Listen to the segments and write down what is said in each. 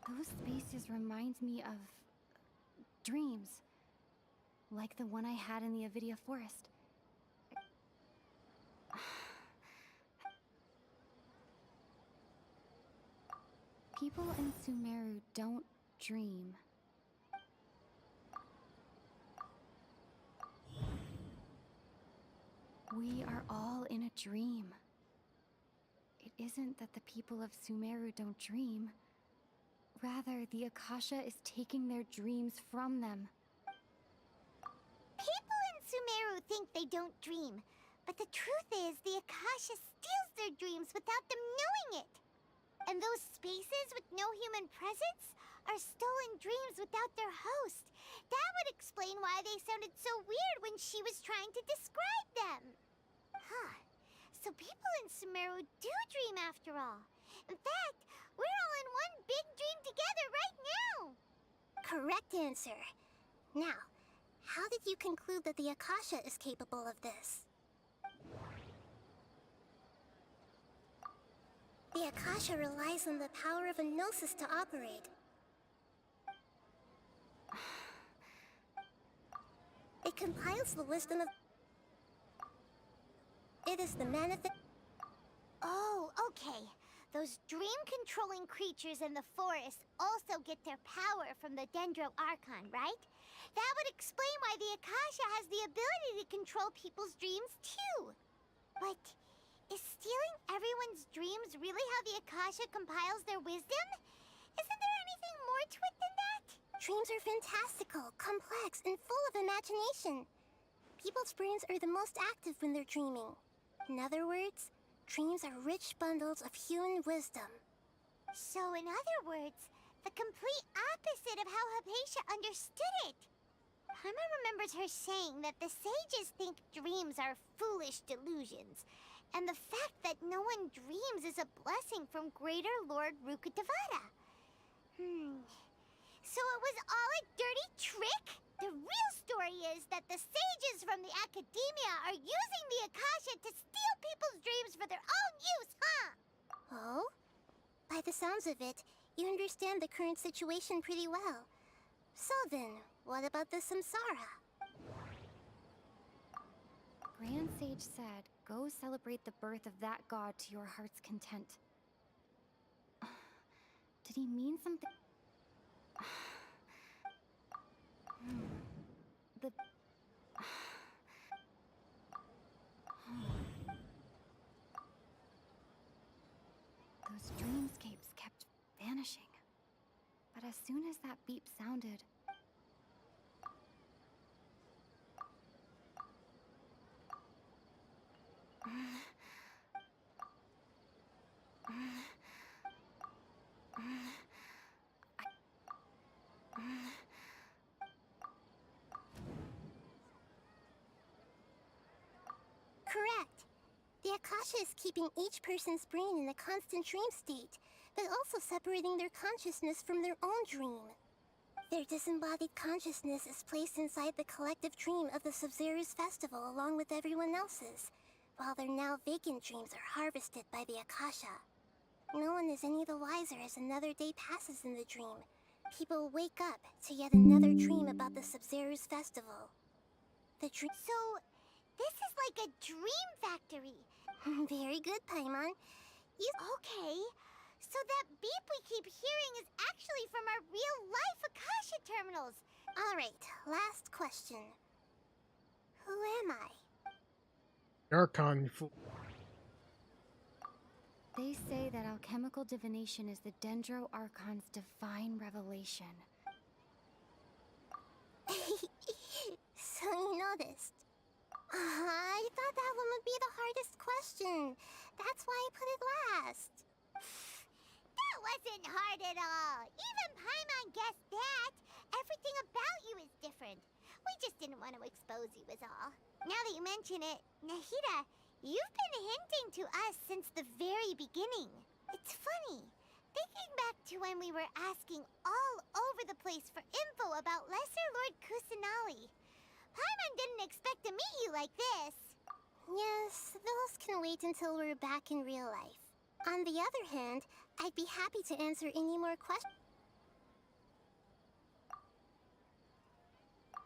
Those spaces remind me of dreams. Like the one I had in the Avidia forest. People in Sumeru don't dream. We are all in a dream. It isn't that the people of Sumeru don't dream. Rather, the Akasha is taking their dreams from them. People in Sumeru think they don't dream, but the truth is the Akasha steals their dreams without them knowing it. And those spaces with no human presence are stolen dreams without their host. That would explain why they sounded so weird when she was trying to describe them. Huh. So people in Sumeru do dream after all. In fact, we're all in one big dream together right now. Correct answer. Now, how did you conclude that the Akasha is capable of this? The Akasha relies on the power of a gnosis to operate. It compiles the wisdom of... It is the manifest... Oh, okay. Those dream-controlling creatures in the forest also get their power from the Dendro Archon, right? That would explain why the Akasha has the ability to control people's dreams, too. But is stealing everyone's dreams really how the Akasha compiles their wisdom? Isn't there anything more to it than that? Dreams are fantastical, complex, and full of imagination. People's brains are the most active when they're dreaming. In other words, dreams are rich bundles of human wisdom. So in other words, the complete opposite of how Hypatia understood it. Paimon remembers her saying that the sages think dreams are foolish delusions, and the fact that no one dreams is a blessing from Greater Lord Rukkhadevata. So it was all a dirty trick? The real story is that the sages from the academia are using the Akasha to steal people's dreams for their own use, huh? Oh? By the sounds of it, you understand the current situation pretty well. So then, what about the samsara? Grand Sage said, go celebrate the birth of that god to your heart's content. Did he mean something? The... Those dreamscapes kept vanishing. But as soon as that beep sounded... Correct. The Akasha is keeping each person's brain in a constant dream state, but also separating their consciousness from their own dream. Their disembodied consciousness is placed inside the collective dream of the Sub-Zero's festival along with everyone else's, while their now vacant dreams are harvested by the Akasha. No one is any the wiser as another day passes in the dream. People wake up to yet another dream about the Sub-Zero's festival. The dream... So, this is like a dream factory. Very good, Paimon. Okay, so that beep we keep hearing is actually from our real-life Akasha terminals. All right, last question. Who am I? Archon, you fool. They say that alchemical divination is the Dendro Archon's divine revelation. So you noticed. I thought that one would be the hardest question. That's why I put it last. That wasn't hard at all. Even Paimon guessed that. Everything about you is different. We just didn't want to expose you is all. Now that you mention it, Nahida, you've been hinting to us since the very beginning. It's funny. Thinking back to when we were asking all over the place for info about Lesser Lord Kusanali. Paimon didn't expect to meet you like this. Yes, those can wait until we're back in real life. On the other hand, I'd be happy to answer any more questions.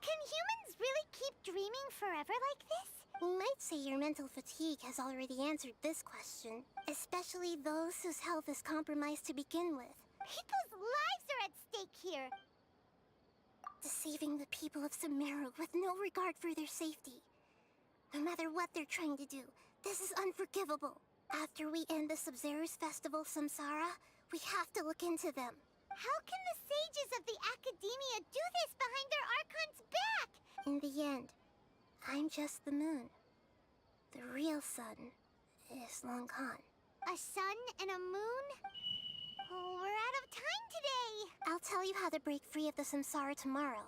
Can humans really keep dreaming forever like this? You might say your mental fatigue has already answered this question, especially those whose health is compromised to begin with. People's lives are at stake here! Deceiving the people of Sumeru with no regard for their safety. No matter what they're trying to do, this is unforgivable. After we end the Sub-Zero's festival Samsara, we have to look into them. How can the sages of the Academia do this behind their Archon's back? In the end, I'm just the moon. The real sun is long gone. A sun and a moon? Oh, we're out of time today! I'll tell you how to break free of the Samsara tomorrow.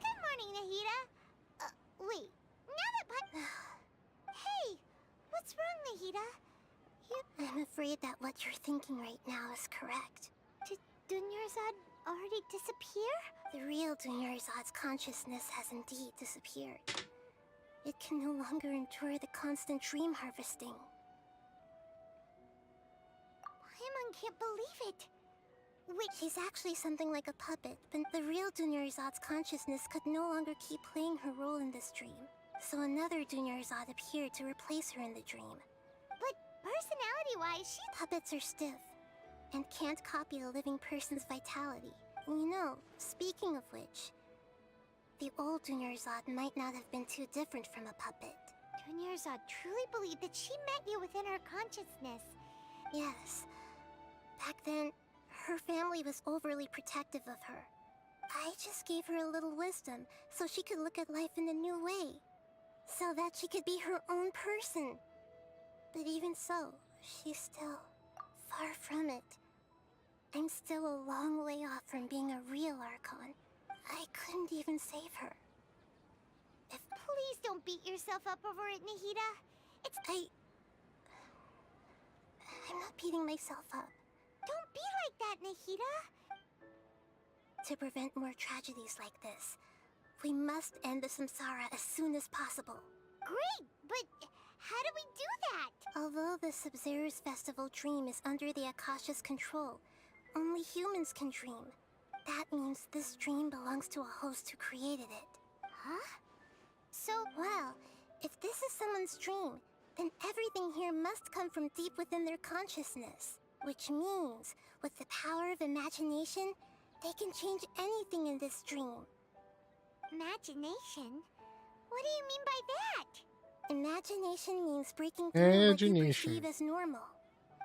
Good morning, Nahida. Wait. Now that Hey! What's wrong, Nahida? I'm afraid that what you're thinking right now is correct. Did Dunyarzad already disappear? The real Dunyarzad's consciousness has indeed disappeared. It can no longer endure the constant dream harvesting. Paimon can't believe it. Wait, she's actually something like a puppet, but the real Dunyarzad's consciousness could no longer keep playing her role in this dream. So another Dunyarzad appeared to replace her in the dream. But personality-wise, puppets are stiff and can't copy a living person's vitality. You know, speaking of which, the old Dunyarzad might not have been too different from a puppet. Dunyarzad truly believed that she met you within her consciousness. Yes. Back then, her family was overly protective of her. I just gave her a little wisdom so she could look at life in a new way. So that she could be her own person. But even so, she's still far from it. I'm still a long way off from being a real Archon. I couldn't even save her. Please don't beat yourself up over it, Nahida. I'm not beating myself up. Don't be like that, Nahida. To prevent more tragedies like this, we must end the Samsara as soon as possible. Great, but how do we do that? Although the Sub-Zero's festival dream is under the Akasha's control, only humans can dream. That means this dream belongs to a host who created it. Huh? So, well, if this is someone's dream, then everything here must come from deep within their consciousness. Which means, with the power of imagination, they can change anything in this dream. Imagination? What do you mean by that? Imagination means breaking through what you perceive as normal.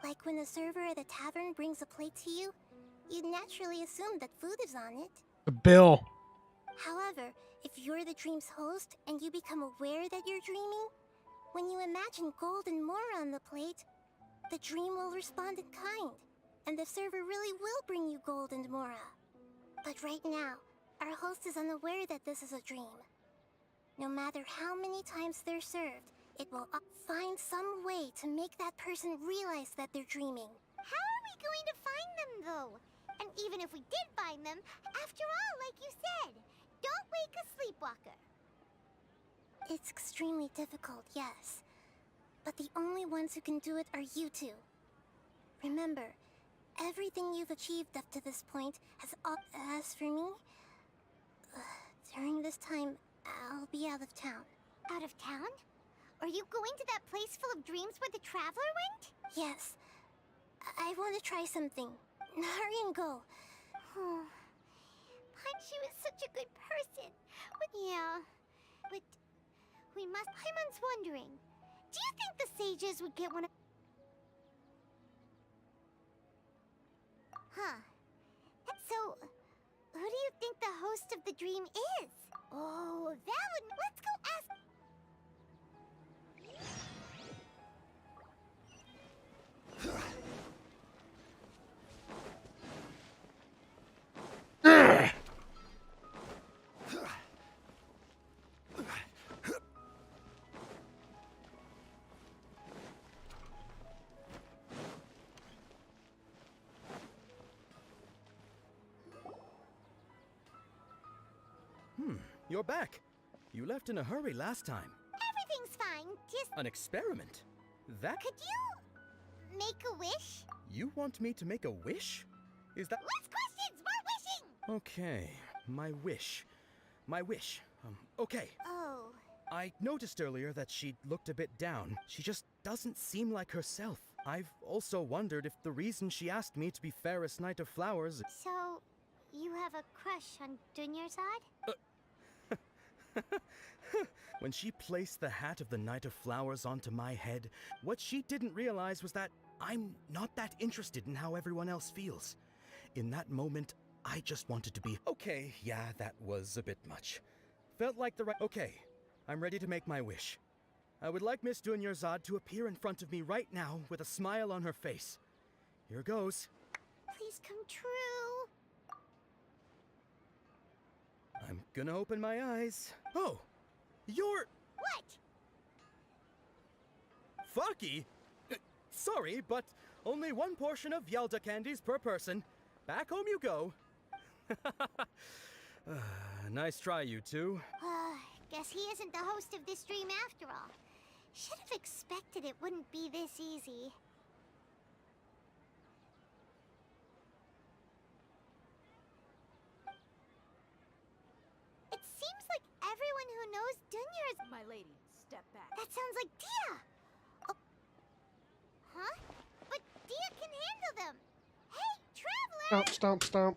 Like when a server at a tavern brings a plate to you, you'd naturally assume that food is on it. The bill. However, if you're the dream's host and you become aware that you're dreaming, when you imagine gold and more on the plate, the dream will respond in kind, and the server really will bring you gold and mora. But right now, our host is unaware that this is a dream. No matter how many times they're served, it will find some way to make that person realize that they're dreaming. How are we going to find them, though? And even if we did find them, after all, like you said, don't wake a sleepwalker. It's extremely difficult, yes. But the only ones who can do it are you two. Remember, everything you've achieved up to this point has as for me, during this time, I'll be out of town. Out of town? Are you going to that place full of dreams where the Traveler went? Yes. I want to try something. Hurry and go. Panshu is such a good person. Yeah. But we must... Paimon's wondering. Do you think the sages would get one of... Huh. So, who do you think the host of the dream is? Oh, that would... Let's go ask... You're back. You left in a hurry last time. Everything's fine, just... An experiment? That? Could you make a wish? You want me to make a wish? Is that? Less questions, more wishing! Okay, my wish. My wish. Okay. Oh. I noticed earlier that she looked a bit down. She just doesn't seem like herself. I've also wondered if the reason she asked me to be fairest Knight of Flowers... So, you have a crush on Dunyarzad? When she placed the hat of the Knight of Flowers onto my head, what she didn't realize was that I'm not that interested in how everyone else feels. In that moment, I just wanted to be... Okay, yeah, that was a bit much. Felt like the right... Okay, I'm ready to make my wish. I would like Miss Dunyarzad to appear in front of me right now with a smile on her face. Here goes. Please come true. I'm gonna open my eyes. Oh! You're... What? Faki? Sorry, but only one portion of Yalda candies per person. Back home you go. Nice try, you two. Guess he isn't the host of this stream after all. Should have expected it wouldn't be this easy. It seems like everyone who knows Dunyar's... My lady, step back. That sounds like Dia! Oh. Huh? But Dia can handle them! Hey, Traveler! Stomp, stomp, stomp.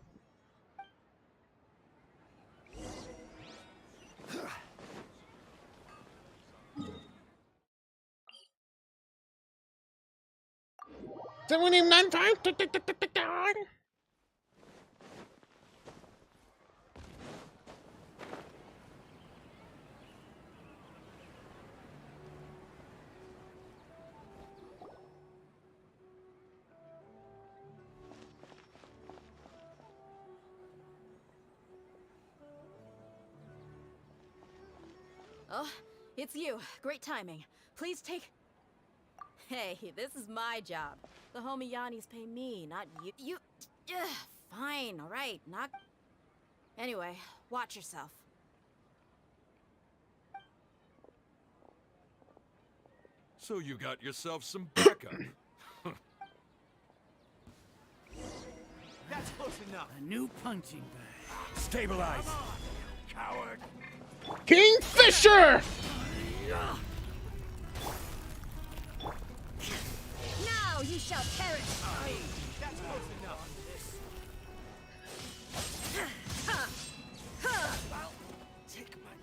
Someone named 95. Oh, it's you. Great timing. Please take... Hey, this is my job. The homie Yanni's pay me, not you. Fine, alright, not... Anyway, watch yourself. So you got yourself some backup. That's close enough. A new punching bag. Stabilize. Come on, coward. Kingfisher! Now you shall perish! That's close enough. I'll take my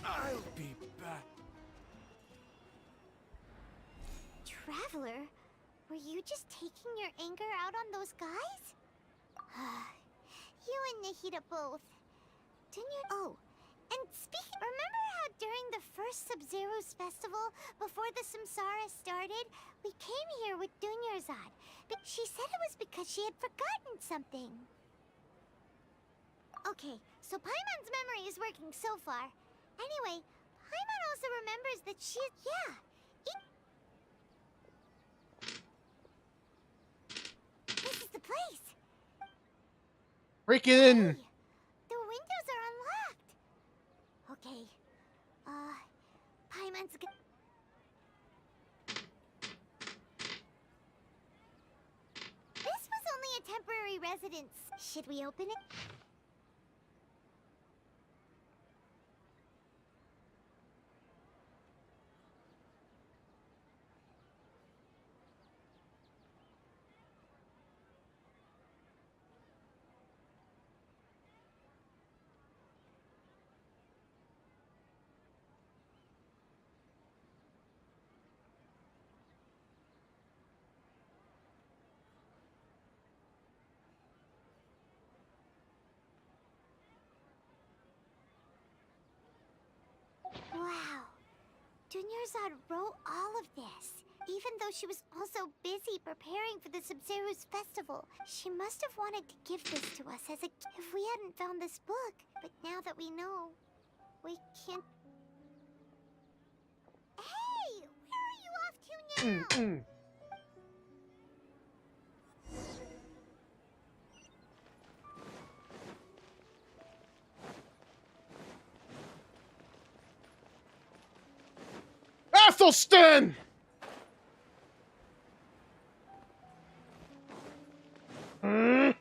I'll be back. Traveler, were you just taking your anger out on those guys? You and Nahida both. Oh, and remember how during the first Sub-Zero's festival, before the Samsara started, we came here with Dunyarzad. But she said it was because she had forgotten something. Okay, so Paimon's memory is working so far. Anyway, Paimon also remembers that this is the place. Break it in. Hey, the windows are unlocked. Okay. Paimon's This was only a temporary residence. Should we open it? Wow. Dunyarzad wrote all of this, even though she was also busy preparing for the Sub-Zero's festival. She must have wanted to give this to us as a gift if we hadn't found this book. But now that we know, we can't... Hey! Where are you off to now? Athelstan! Hmm?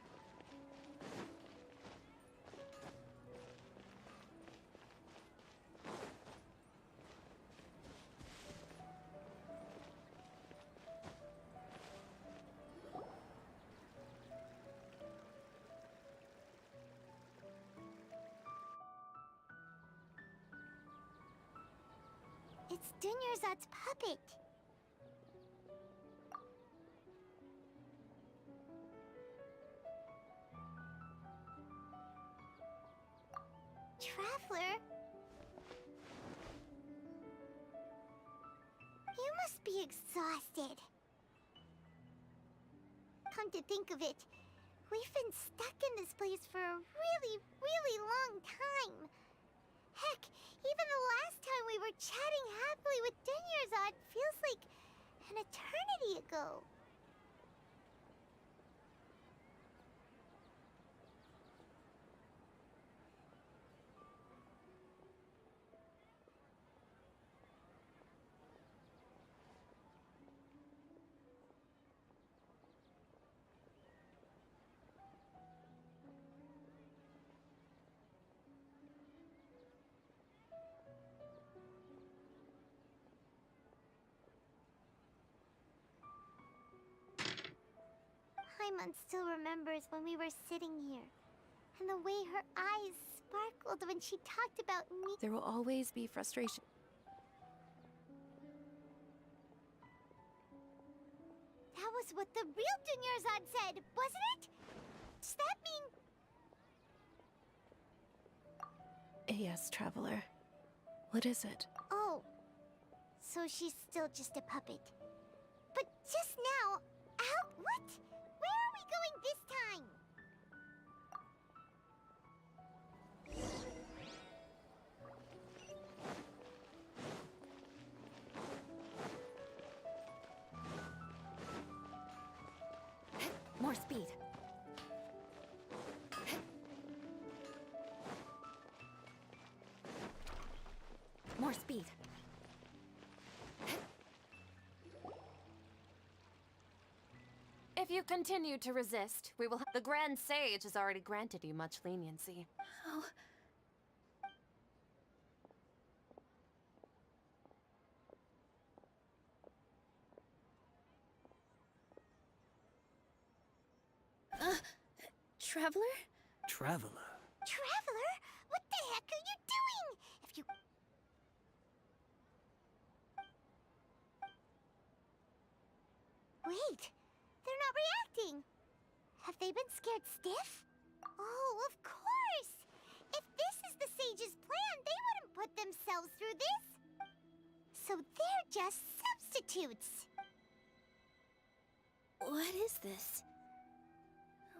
It's Dunyarzad's puppet. Traveler? You must be exhausted. Come to think of it, we've been stuck in this place for a really, really long time. Heck, even the last time we were chatting happily with Dunyarzad feels like an eternity ago. Paimon still remembers when we were sitting here, and the way her eyes sparkled when she talked about me. There will always be frustration. That was what the real Dunyarzad said, wasn't it? Does that mean... Yes, Traveler. What is it? Oh, so she's still just a puppet. But just now, what? Where are we going this time? More speed. More speed. If you continue to resist, we will. The Grand Sage has already granted you much leniency. Oh. Traveler? Traveler. Traveler? What the heck are you doing? If you... Wait, they're not reacting. Have they been scared stiff? Oh, of course! If this is the Sage's plan, they wouldn't put themselves through this. So they're just substitutes. What is this?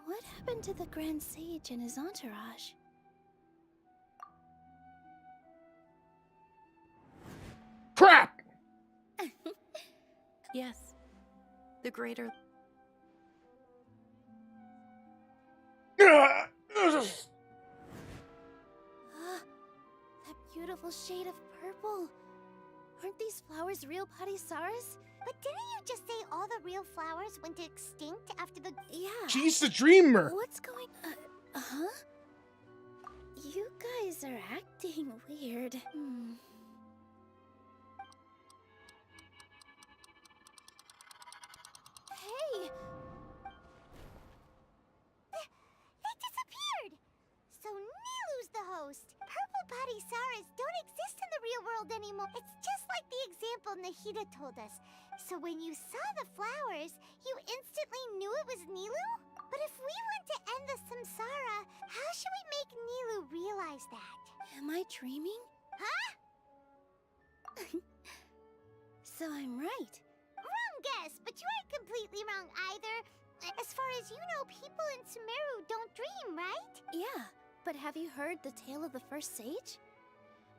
What happened to the Grand Sage and his entourage? Crap! Yes. The greater. That beautiful shade of purple. Aren't these flowers real Padisaras? But didn't you just say all the real flowers went extinct after the... Yeah. She's the dreamer. What's going... huh? You guys are acting weird. Hey! They disappeared! So Nilu's the host. Purple Padisaras don't exist in the real world anymore. It's just like the example Nahida told us. So when you saw the flowers, you instantly knew it was Nilu? But if we want to end the samsara, how should we make Nilu realize that? Am I dreaming? Huh? So I'm right. Wrong guess, but you aren't completely wrong either. As far as you know, people in Sumeru don't dream, right? Yeah, but have you heard the tale of the first sage?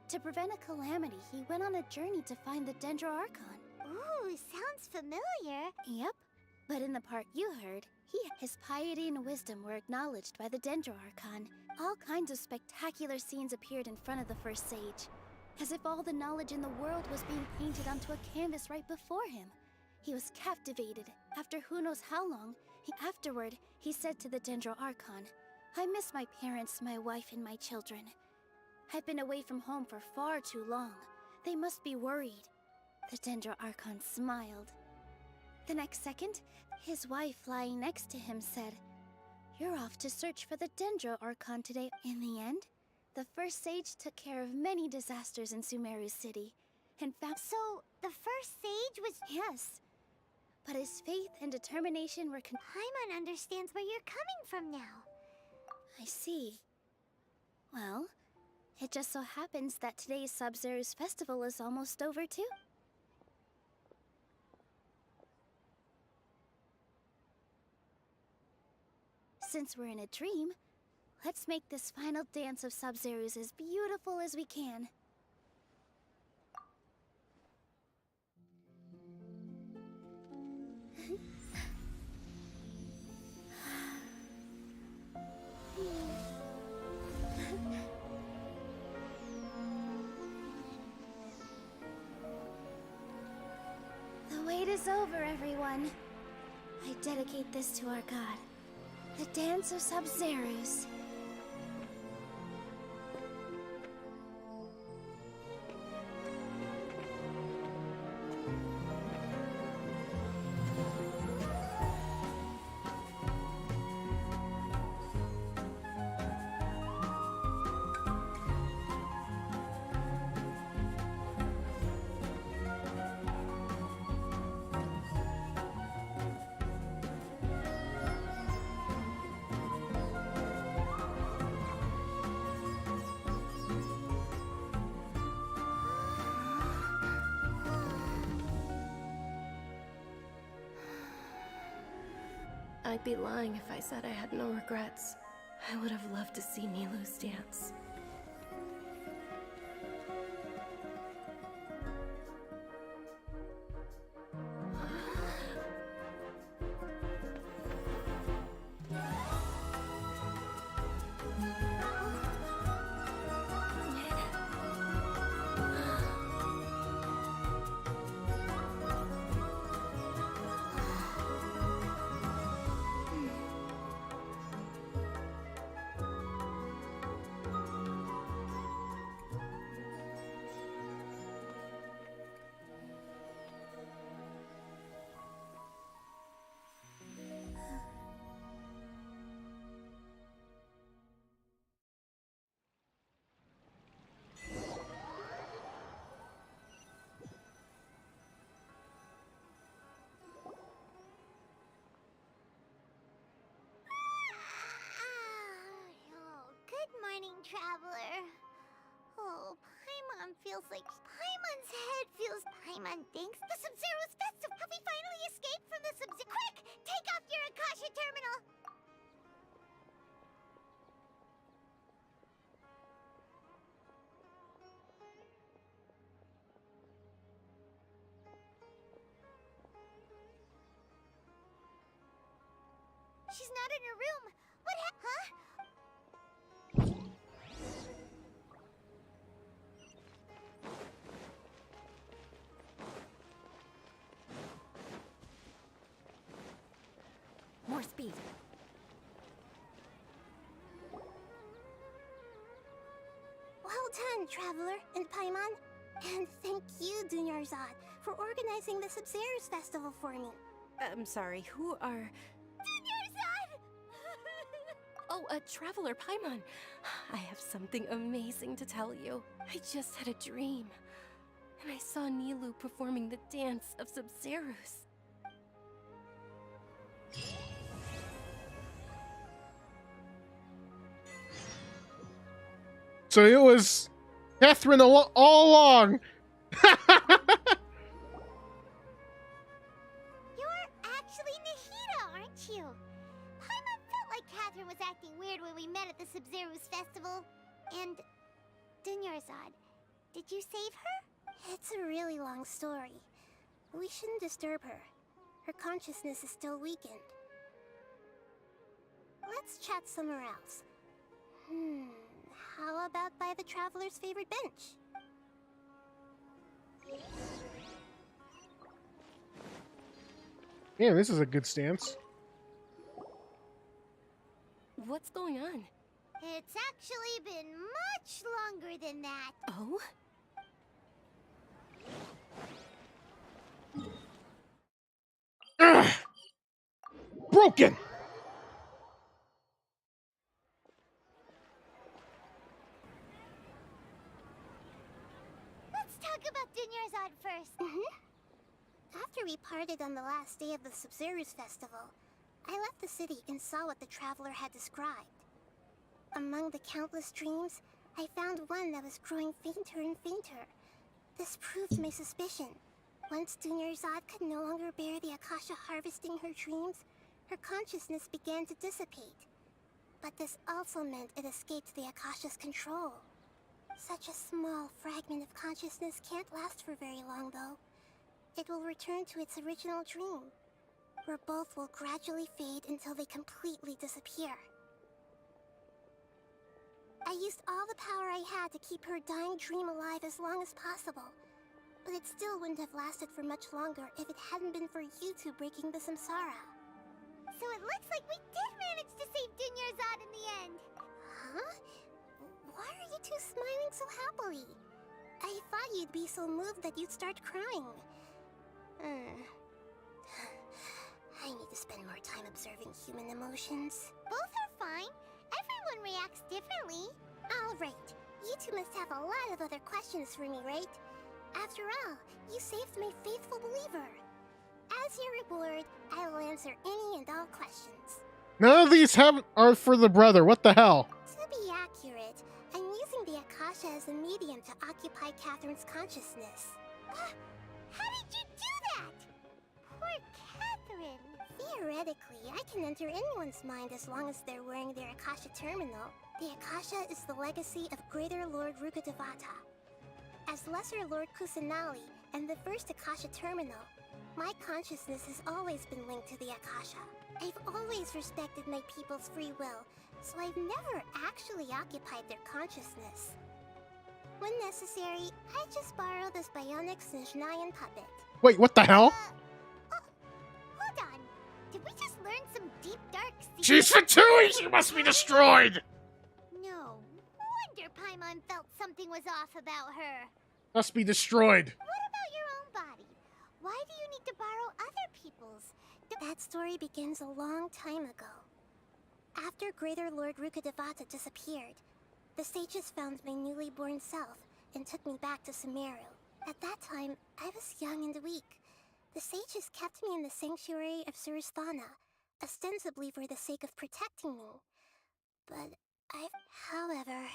To prevent a calamity, he went on a journey to find the Dendro Archon. Ooh, sounds familiar. Yep, but in the part you heard, his piety and wisdom were acknowledged by the Dendro Archon. All kinds of spectacular scenes appeared in front of the first sage. as if all the knowledge in the world was being painted onto a canvas right before him. He was captivated. After who knows how long, afterward, he said to the Dendro Archon, "I miss my parents, my wife, and my children. I've been away from home for far too long. They must be worried." The Dendro Archon smiled. The next second, his wife lying next to him said, "You're off to search for the Dendro Archon today." In the end, the first sage took care of many disasters in Sumeru City, and found— So, the first sage was... Yes, but his faith and determination were Paimon understands where you're coming from now. I see. Well, it just so happens that today's Sub-Zero's festival is almost over too. Since we're in a dream, let's make this final dance of Sub-Zero's as beautiful as we can. The wait is over, everyone. I dedicate this to our god, the Dance of Sub-Zero's. I'd be lying if I said I had no regrets. I would have loved to see Nilou's dance. Traveler. Oh, Paimon feels like... Paimon's head feels... Paimon thinks the Sub-Zero's festival... Have we finally escaped from the Sub-Zero? Quick! Take off your Akasha terminal! She's not in her room. What Huh? More speed. Well done, Traveler and Paimon. And thank you, Dunyarzad, for organizing the Sub-Zero's festival for me. I'm sorry, who are... Dunyarzad! Oh, Traveler Paimon. I have something amazing to tell you. I just had a dream. And I saw Nilou performing the dance of Sub-Zero's. So it was Catherine all along. You're actually Nahida, aren't you? Paimon felt like Catherine was acting weird when we met at the Sub-Zero's festival. And... Dunyarzad, did you save her? It's a really long story. We shouldn't disturb her. Her consciousness is still weakened. Let's chat somewhere else. How about by the Traveler's favorite bench? Man, this is a good stance. What's going on? It's actually been much longer than that. Oh? Ugh! Broken! Let's talk about Dunyarzad first. After we parted on the last day of the Sumeru's festival, I left the city and saw what the traveler had described. Among the countless dreams, I found one that was growing fainter and fainter. This proved my suspicion. Once Dunyarzad could no longer bear the Akasha harvesting her dreams, her consciousness began to dissipate. But this also meant it escaped the Akasha's control. Such a small fragment of consciousness can't last for very long, though. It will return to its original dream, where both will gradually fade until they completely disappear. I used all the power I had to keep her dying dream alive as long as possible, but it still wouldn't have lasted for much longer if it hadn't been for you two breaking the samsara. So it looks like we did manage to save Dunyarzad in the end! Huh? Why are you two smiling so happily? I thought you'd be so moved that you'd start crying. I need to spend more time observing human emotions. Both are fine. Everyone reacts differently. Alright, you two must have a lot of other questions for me, right? After all, you saved my faithful believer. As your reward, I will answer any and all questions. None of these are for the brother. What the hell? To be accurate, I'm using the Akasha as a medium to occupy Catherine's consciousness. How did you do that? Poor Catherine. Theoretically, I can enter anyone's mind as long as they're wearing their Akasha terminal. The Akasha is the legacy of Greater Lord Rukkhadevata. As Lesser Lord Kusanali and the first Akasha terminal, my consciousness has always been linked to the Akasha. I've always respected my people's free will, so I've never actually occupied their consciousness. When necessary, I just borrow this bionic Snezhnayan puppet. Wait, what the hell? Hold on. Did we just learn some deep, dark secrets? She's Fatui! She must be destroyed! No wonder Paimon felt something was off about her. Must be destroyed. What about your own body? Why do you need to borrow other people's? That story begins a long time ago. After Greater Lord Rukkhadevata disappeared, the sages found my newly born self and took me back to Sumeru. At that time, I was young and weak. The sages kept me in the sanctuary of Suristhana, ostensibly for the sake of protecting me. But however,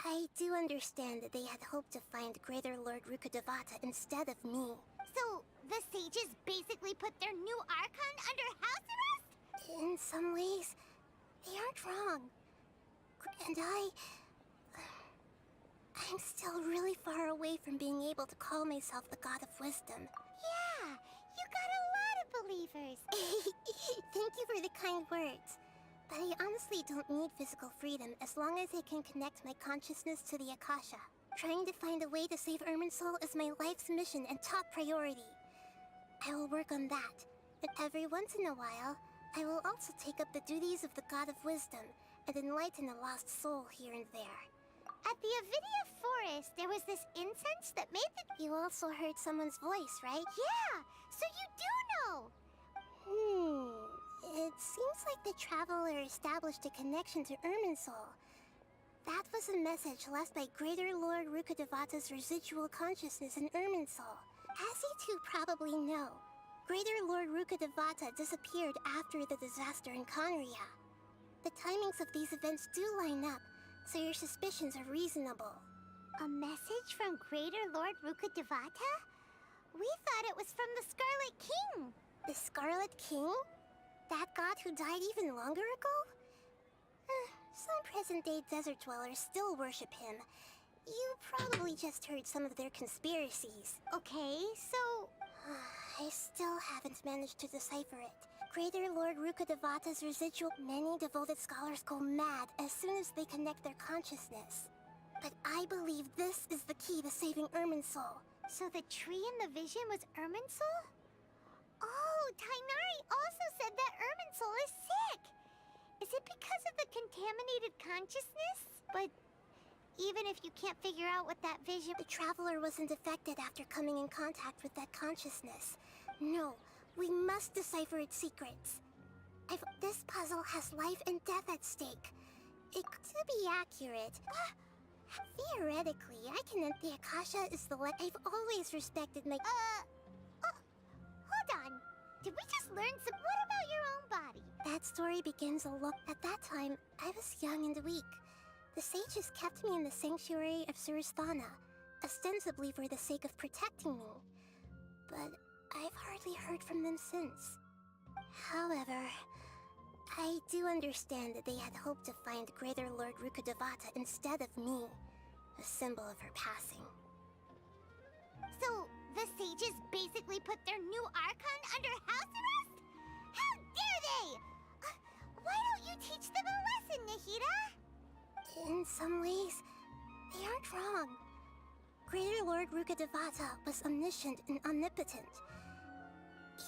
I do understand that they had hoped to find Greater Lord Rukkhadevata instead of me. So, the sages basically put their new Archon under house arrest? In some ways, they aren't wrong. And I'm still really far away from being able to call myself the God of Wisdom. Yeah, you got a lot of believers. Thank you for the kind words. But I honestly don't need physical freedom as long as I can connect my consciousness to the Akasha. Trying to find a way to save Irminsul is my life's mission and top priority. I will work on that, but every once in a while, I will also take up the duties of the God of Wisdom and enlighten a lost soul here and there. At the Avidia Forest, there was this incense that made the... You also heard someone's voice, right? Yeah, so you do know! It seems like the traveler established a connection to Irminsul. That was a message left by Greater Lord Rukkhadevata's residual consciousness in Irminsul. As you two probably know, Greater Lord Rukkhadevata disappeared after the disaster in Conria. The timings of these events do line up, so your suspicions are reasonable. A message from Greater Lord Rukkhadevata? We thought it was from the Scarlet King. The Scarlet King? That god who died even longer ago? Some present-day desert dwellers still worship him. You probably just heard some of their conspiracies. Okay, so... I still haven't managed to decipher it. Greater Lord Rukkhadevata's residual... Many devoted scholars go mad as soon as they connect their consciousness. But I believe this is the key to saving Irminsul. So the tree in the vision was Irminsul? Oh, Tainari also said that Irminsul is sick! Is it because of the contaminated consciousness? But even if you can't figure out what that vision... The traveler wasn't affected after coming in contact with that consciousness. No, we must decipher its secrets. This puzzle has life and death at stake. To be accurate, theoretically, I can... The Akasha is the... I've always respected my... Hold on. Did we just learn some... What about your own body? That story begins a lot... At that time, I was young and weak. The sages kept me in the sanctuary of Surasthana, ostensibly for the sake of protecting me. But I've hardly heard from them since. However, I do understand that they had hoped to find Greater Lord Rukkhadevata instead of me, a symbol of her passing. So, the sages basically put their new Archon under house arrest? How dare they! Why don't you teach them a lesson, Nahida? In some ways, they aren't wrong. Greater Lord Rukkhadevata was omniscient and omnipotent.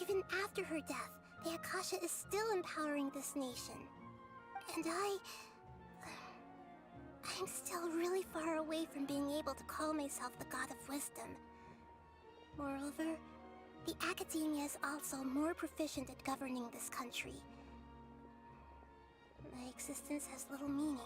Even after her death, the Akasha is still empowering this nation. And I'm still really far away from being able to call myself the God of Wisdom. Moreover, the Academia is also more proficient at governing this country. My existence has little meaning.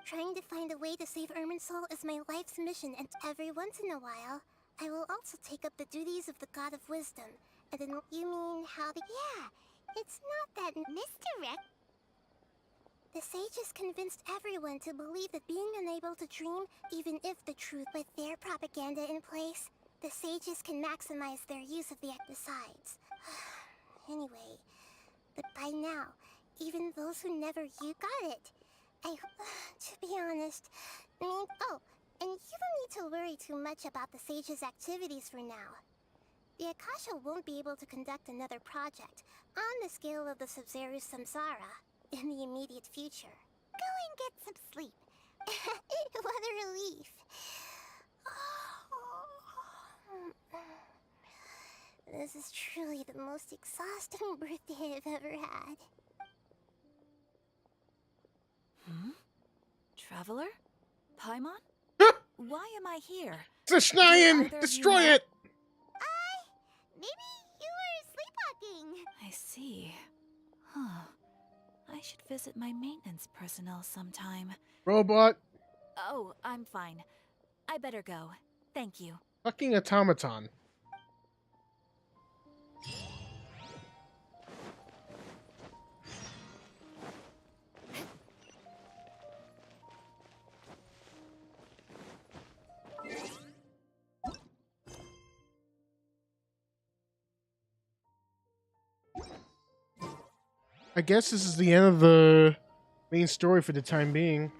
Trying to find a way to save Irminsul is my life's mission, and every once in a while, I will also take up the duties of the God of Wisdom. And then, you mean how the— Yeah, it's not that misdirect. The sages convinced everyone to believe that being unable to dream, even if the truth, with their propaganda in place, the sages can maximize their use of the act besides. Anyway, but by now, even those who never you got it. To be honest, oh, and you don't need to worry too much about the sages' activities for now. The Akasha won't be able to conduct another project on the scale of the Sumeru Samsara in the immediate future. Go and get some sleep. What a relief. This is truly the most exhausting birthday I've ever had. Traveler? Paimon? Why am I here? Zishnayan! Destroy it! Maybe you were sleepwalking. I see. Huh. I should visit my maintenance personnel sometime. Robot. Oh, I'm fine. I better go. Thank you. Fucking automaton. I guess this is the end of the main story for the time being.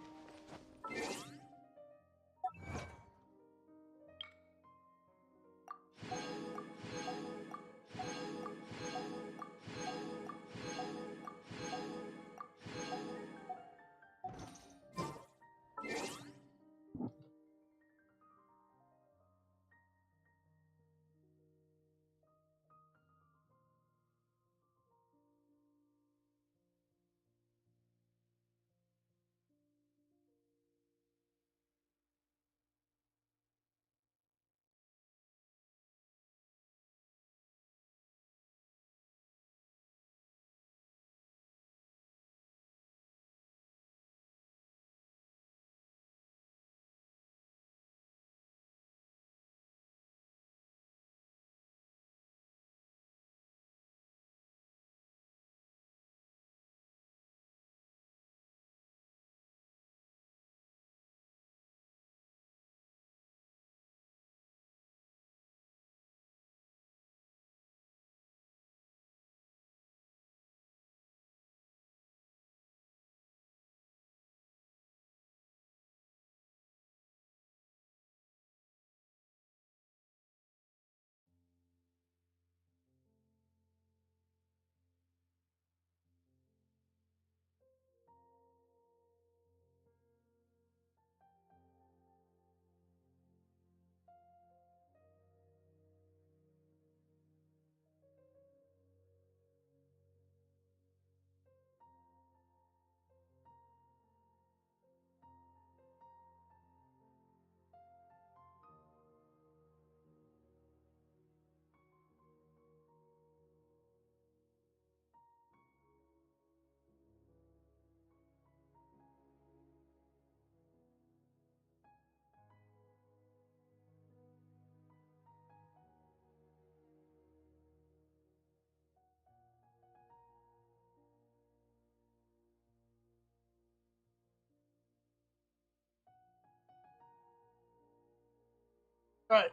Right.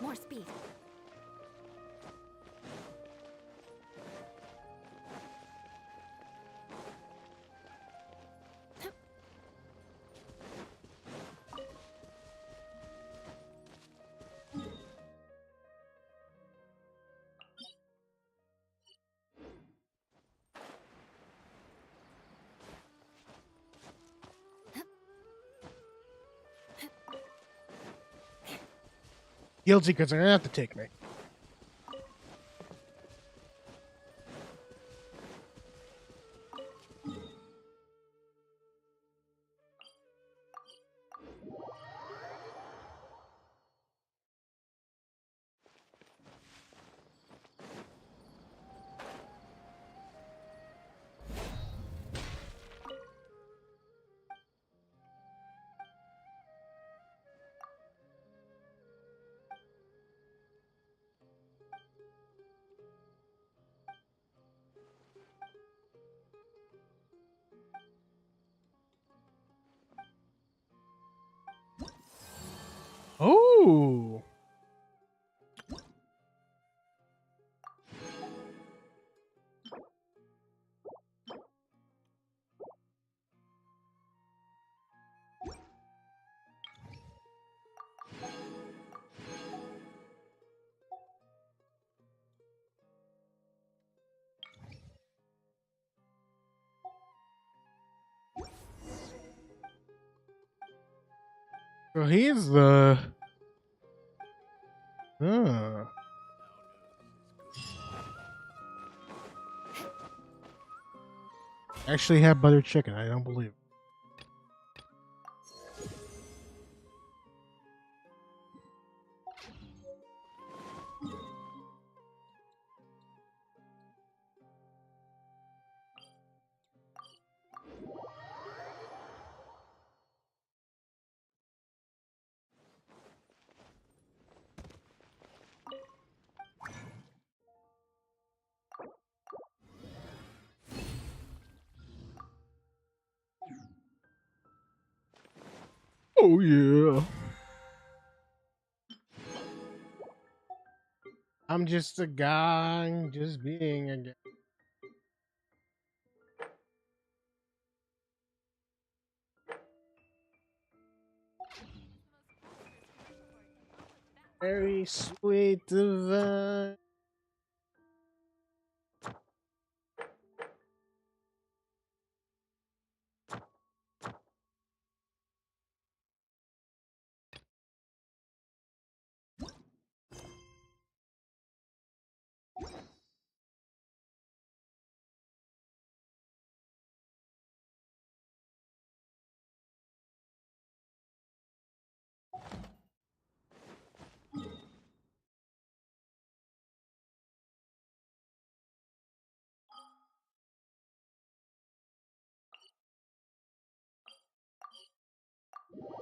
More speed. Guilty because they're gonna have to take me. So he's the. Ah. Actually have butter chicken. I don't believe it. Oh yeah. I'm just a guy, just being a guy. Very sweet divine.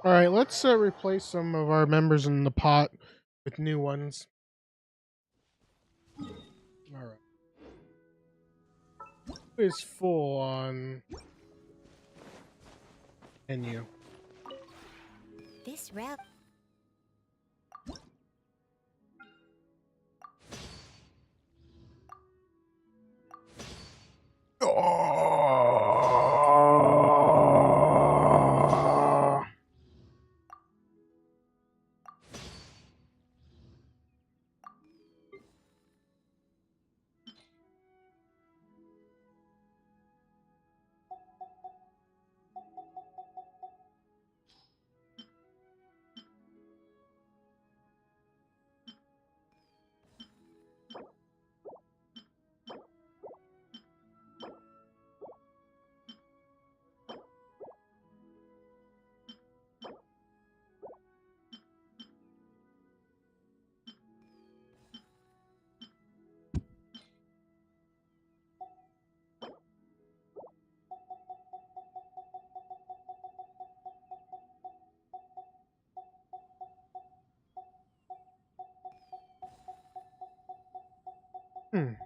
All right, let's replace some of our members in the pot with new ones. All right. Who is full on menu? This route.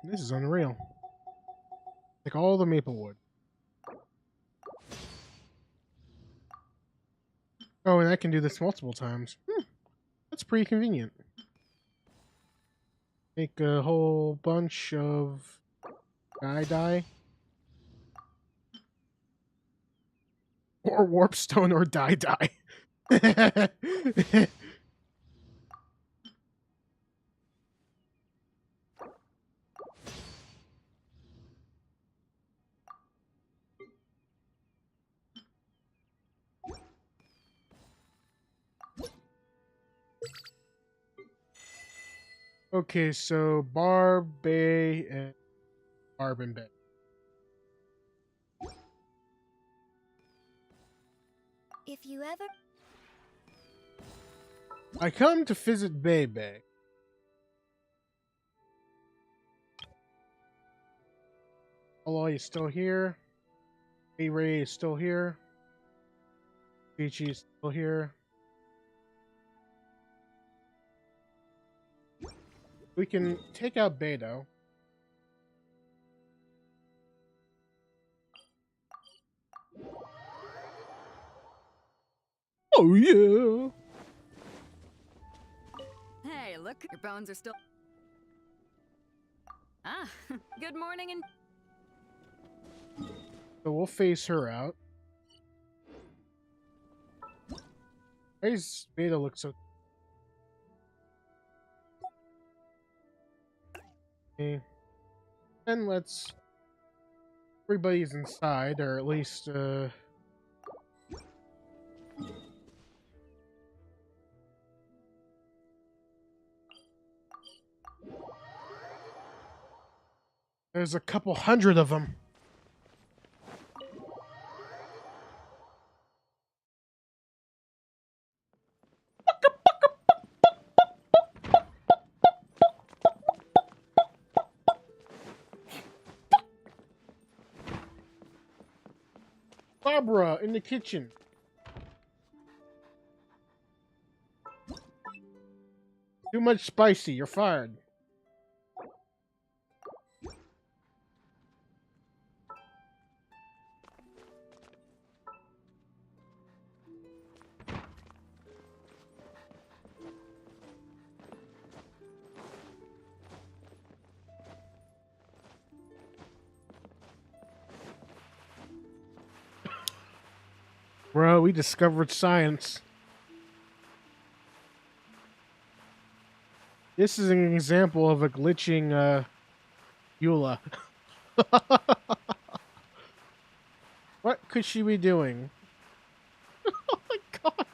This is unreal. Like all the maple wood. Oh, and I can do this multiple times. That's pretty convenient. Make a whole bunch of dye. Or warpstone or dye. Okay, so Barb, Bay, and Barb and Bay. If you ever. I come to visit Bay Bay. Hello, you still here? Hey Ray is still here. Peachy is still here. We can take out Beto. Oh yeah. Hey, look, your bones are still. Ah, good morning and. So we'll phase her out. Why does Beto look so... Okay. And let's... Everybody's inside, or at least, There's a couple hundred of them. Barbara in the kitchen. Too much spicy. You're fired. Bro, we discovered science. This is an example of a glitching Eula. What could she be doing? Oh my god.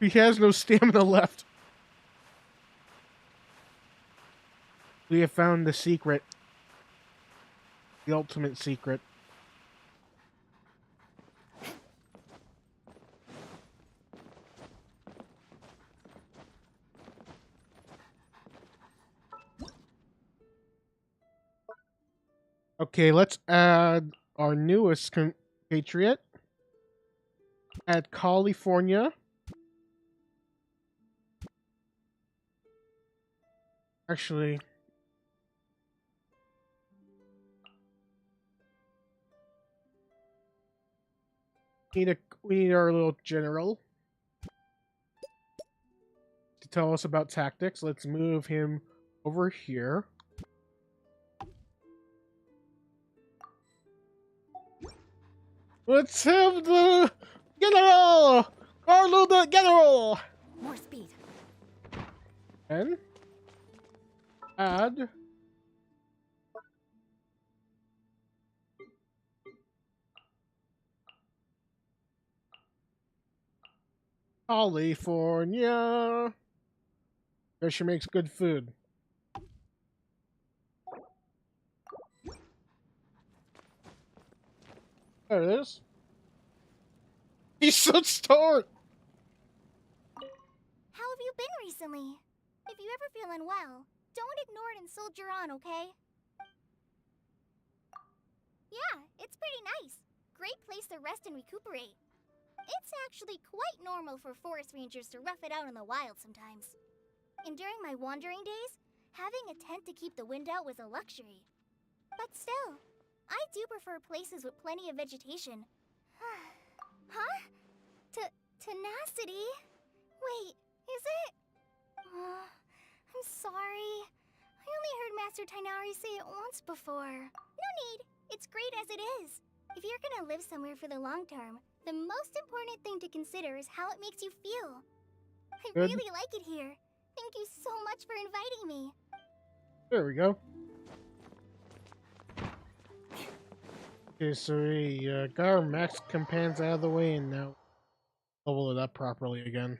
He has no stamina left. We have found the secret. The ultimate secret. Okay, let's add our newest compatriot. Add California. Actually, we need our little general to tell us about tactics. Let's move him over here. Let's have the general! Carlo the general! More speed. And add California. There she makes good food. There it is. He's so stoned. How have you been recently? If you ever feel unwell, don't ignore it and soldier on, okay? Yeah, it's pretty nice. Great place to rest and recuperate. It's actually quite normal for forest rangers to rough it out in the wild sometimes. And during my wandering days, having a tent to keep the wind out was a luxury. But still, I do prefer places with plenty of vegetation. Huh? Tenacity? Wait, is it? I'm sorry. I only heard Master Tainari say it once before. No need. It's great as it is. If you're gonna live somewhere for the long term, the most important thing to consider is how it makes you feel. I Good. really like it here. Thank you so much for inviting me. There we go. Okay, so we got our max compans out of the way and now level it up properly again.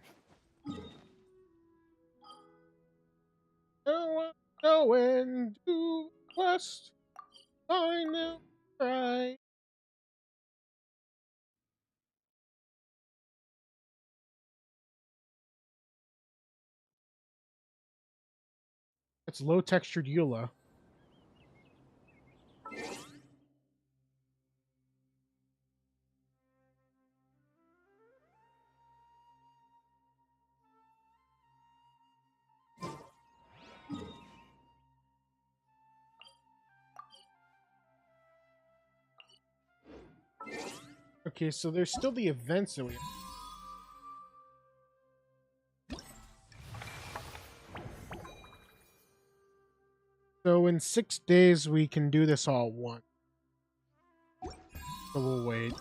Going to west. I know right. It's low textured Eula. Okay, so there's still the events that we. So in 6 days we can do this all at once. So we'll wait.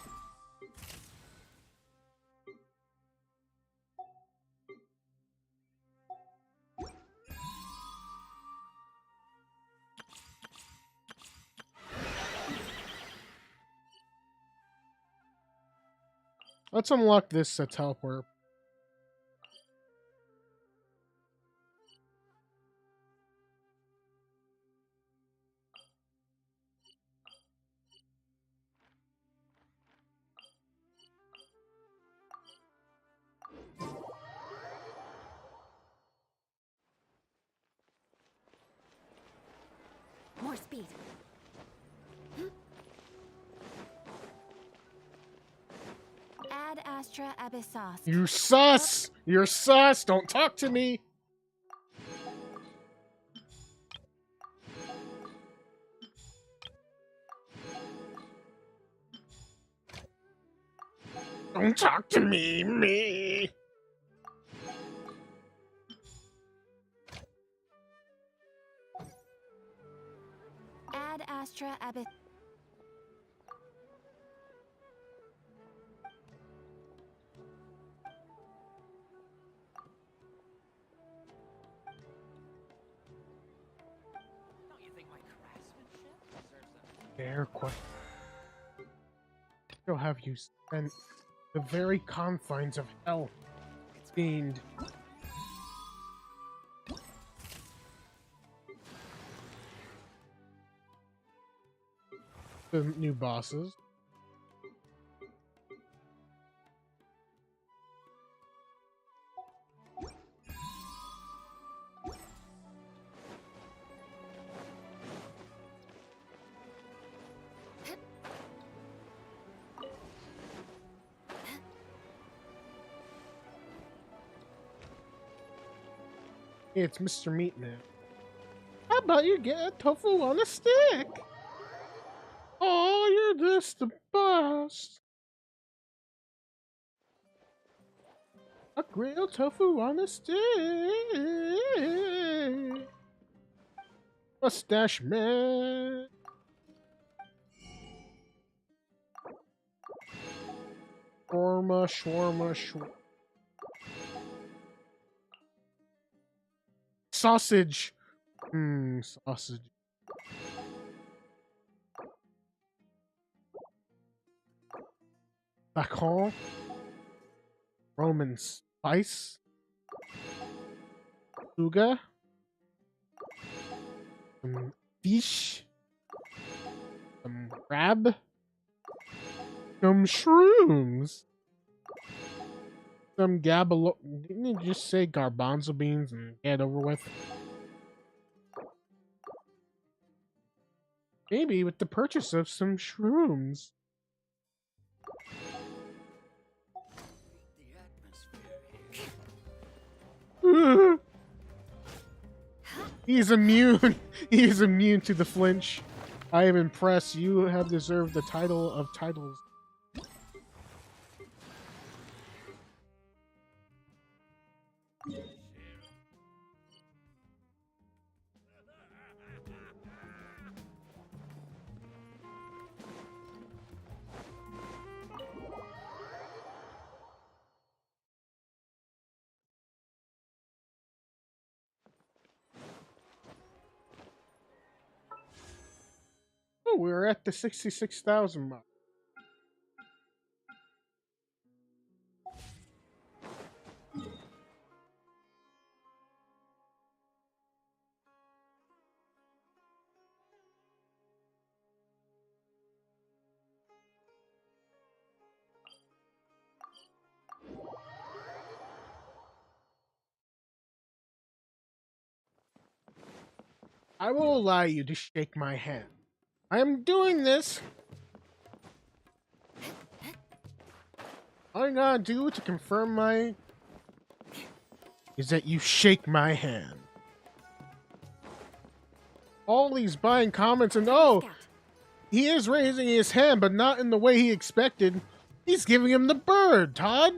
Let's unlock this teleport. More speed. Ad Astra Abyssos. You sus! You're sus! Don't talk to me! Don't talk to me! Ad Astra Abyss. Don't you think my craftsmanship deserves a... Fair question. Still have you spent the very confines of hell fiend. The new bosses. Hey, it's Mr. Meatman. How about you get a tofu on a stick? Oh, you're just the best. A grilled tofu on a stick. Mustache man. Shawarma. Sausage. Sausage. Bacon. Roman spice. Suga. Some fish. Some crab. Some shrooms. Some didn't you just say garbanzo beans and get over with? Maybe with the purchase of some shrooms. He's immune. He's immune to the flinch. I am impressed. You have deserved the title of titles. Oh, we're at the 66,000 mark. I will allow you to shake my hand. I am doing this. All I gotta do to confirm my is that you shake my hand. All these buying comments and oh, he is raising his hand, but not in the way he expected. He's giving him the bird, Todd.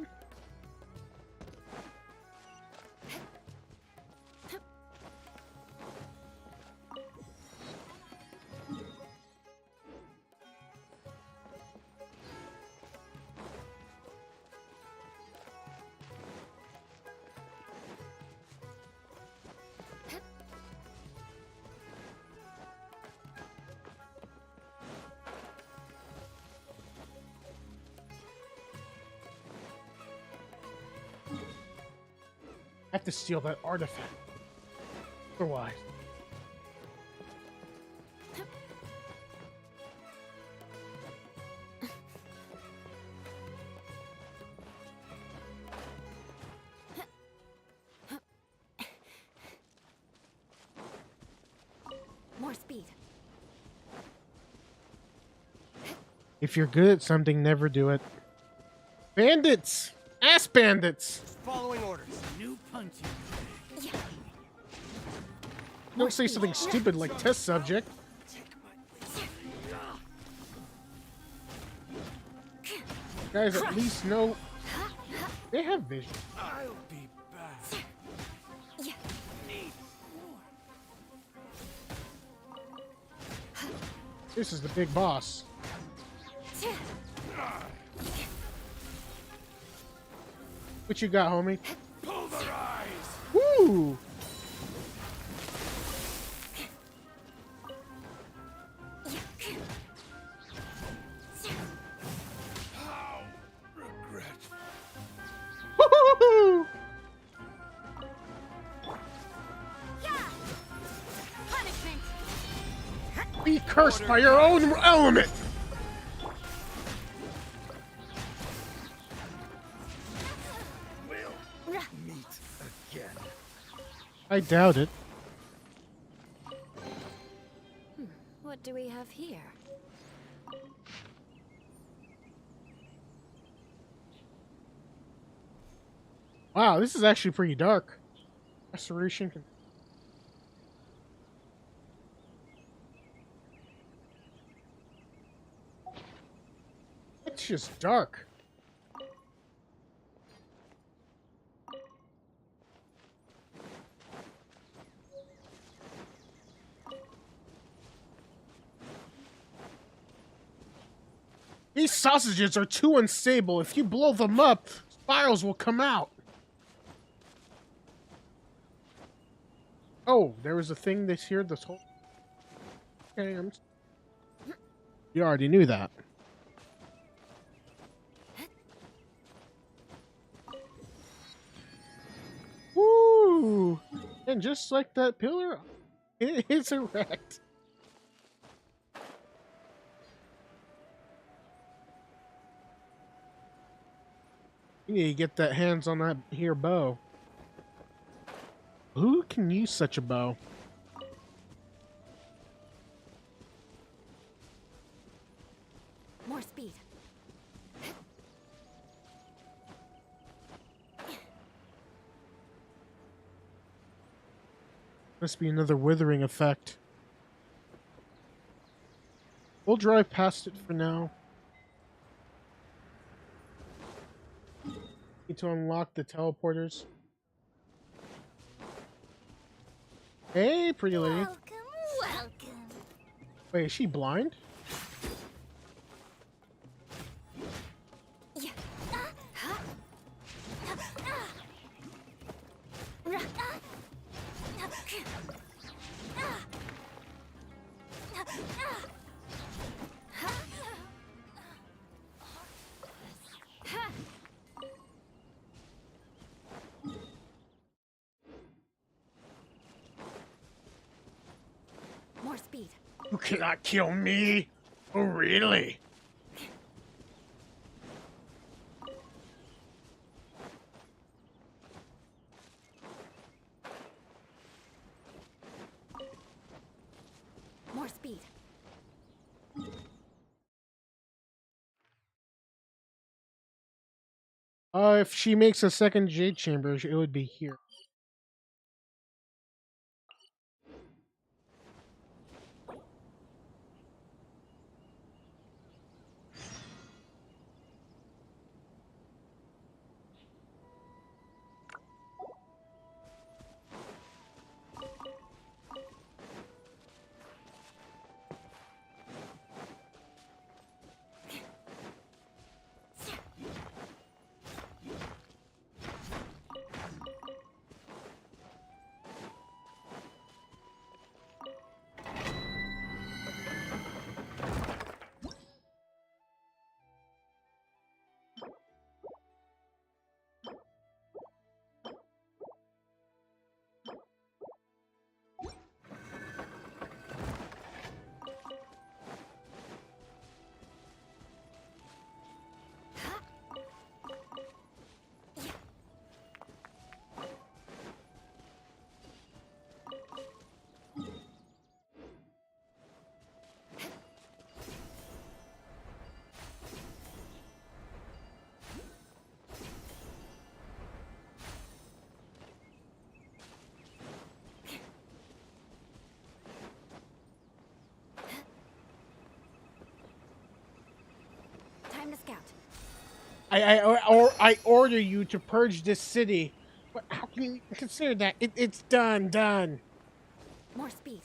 I have to steal that artifact. Otherwise. More speed. If you're good at something, never do it. Bandits! Ass bandits! Following orders. New punching. Don't say something stupid like test subject. Guys at least know they have vision. I'll be back. This is the big boss. What you got, homie? Pulverize. Woo! How regretful. Woo-hoo-hoo-hoo! Be cursed by your own element! We'll meet again. I doubt it. What do we have here? Wow, this is actually pretty dark. Restoration can... It's just dark. These sausages are too unstable. If you blow them up, spirals will come out. Oh, there was a thing this here this whole... Okay, you already knew that. Woo! And just like that pillar, it's erect. You need to get that hands on that here bow. Who can use such a bow? More speed. Must be another withering effect. We'll drive past it for now. Need to unlock the teleporters. Hey, pretty lady. Welcome, welcome. Wait, is she blind? More speed. You cannot kill me. Oh, really? More speed. If she makes a second jade chamber, it would be here. scout. I order you to purge this city. But how can you consider that? It's done. More speed.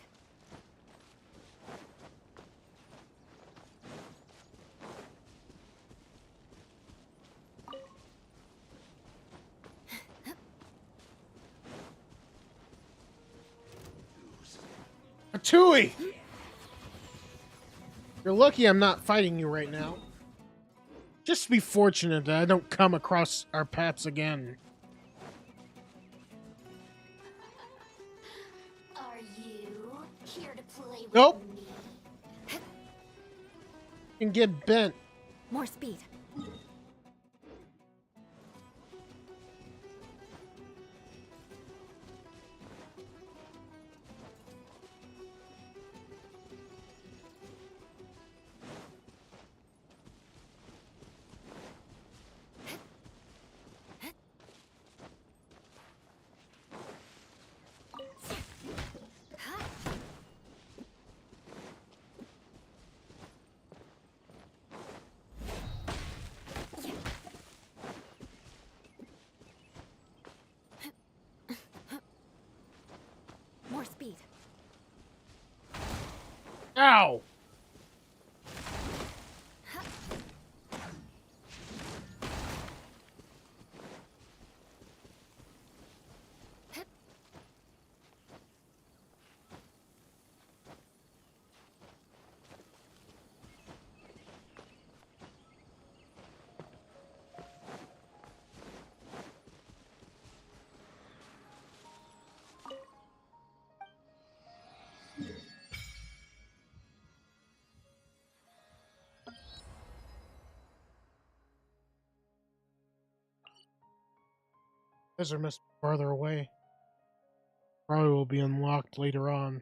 Atui! You're lucky I'm not fighting you right now. Just be fortunate that I don't come across our paths again. Are you here to play with Nope. me? And get bent. More speed. More speed. Ow! Those are must be farther away. Probably will be unlocked later on.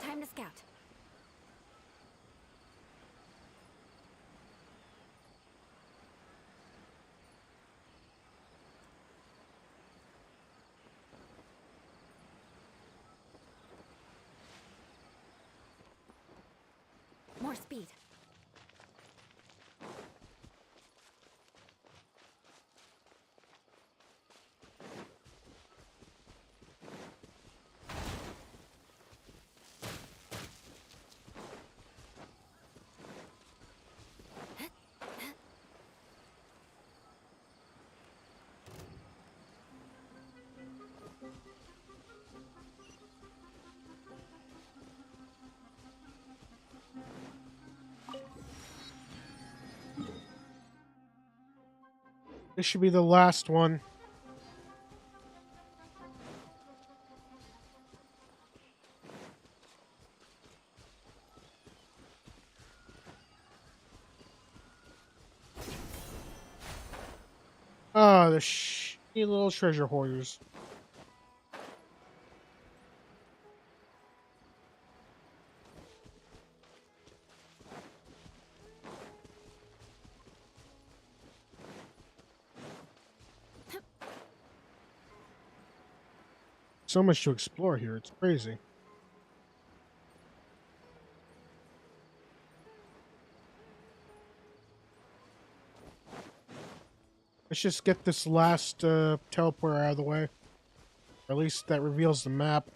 Time to scout. More speed. This should be the last one. Ah, the shitty little treasure hoarders. So much to explore here, it's crazy. Let's just get this last teleporter out of the way. Or at least that reveals the map.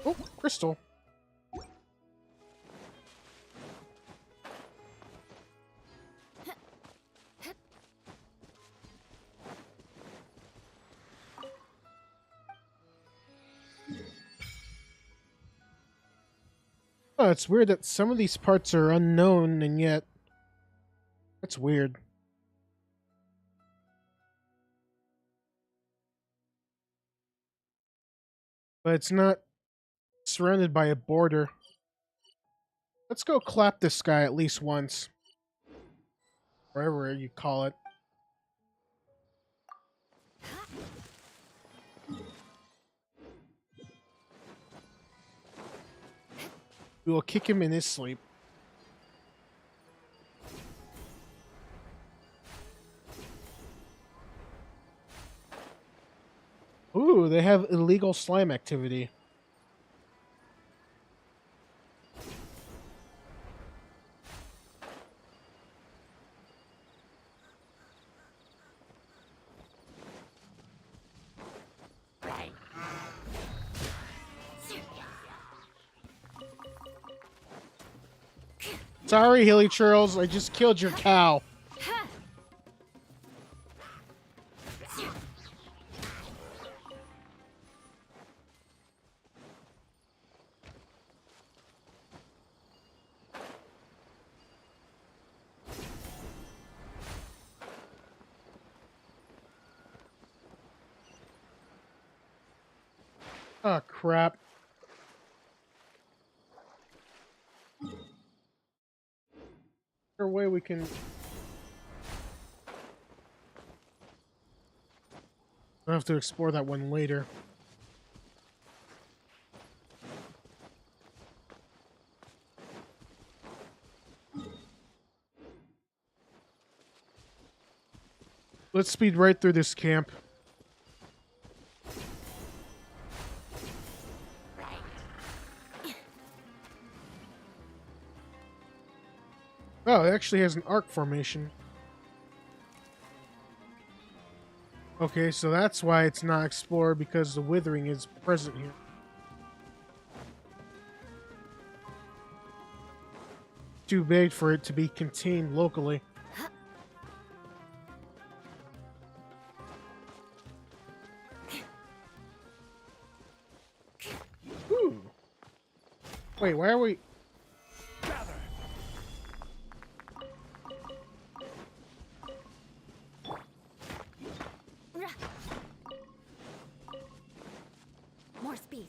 Oh, crystal. Oh, it's weird that some of these parts are unknown and yet... That's weird. But it's not surrounded by a border. Let's go clap this guy at least once. Wherever you call it. We will kick him in his sleep. Ooh, they have illegal slime activity. Sorry, Hilly Churls, I just killed your cow. Oh, crap. Is there a way we can... I'll have to explore that one later. Let's speed right through this camp. Oh, it actually has an arc formation. Okay, so that's why it's not explored, because the withering is present here. Too big for it to be contained locally. Ooh. Wait, why are we... More speed.